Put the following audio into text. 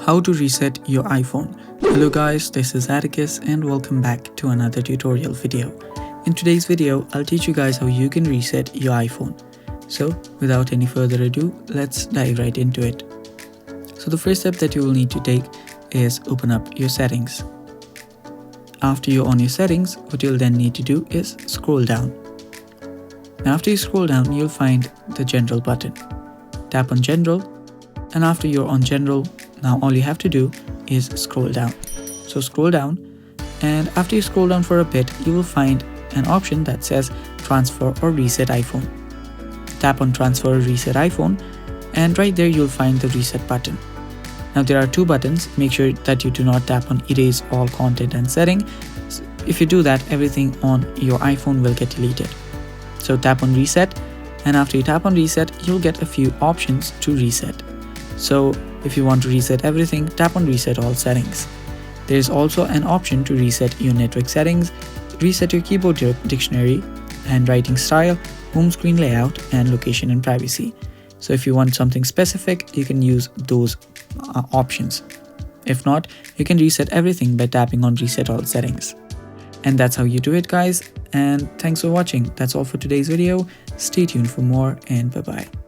How to reset your iPhone. Hello guys, this is Atticus and welcome back to another tutorial video. In today's video, I'll teach you guys how you can reset your iPhone. So without any further ado, let's dive right into it. So the first step that you will need to take is open up your settings. After you're on your settings, what you'll then need to do is scroll down. Now after you scroll down, you'll find the General button. Tap on General, and after you're on General, now all you have to do is scroll down. So scroll down, and after you scroll down for a bit, you will find an option that says Transfer or Reset iPhone. Tap on Transfer or Reset iPhone, and right there you'll find the Reset button. Now there are two buttons. Make sure that you do not tap on Erase All Content and Setting. If you do that, everything on your iPhone will get deleted. So tap on Reset, and after you tap on Reset, you'll get a few options to reset. So if you want to reset everything, tap on Reset All Settings. There is also an option to reset your network settings, reset your keyboard dictionary, handwriting style, home screen layout, and location and privacy. So if you want something specific, you can use those options. If not, you can reset everything by tapping on Reset All Settings. And that's how you do it, guys. And thanks for watching. That's all for today's video. Stay tuned for more, and bye-bye.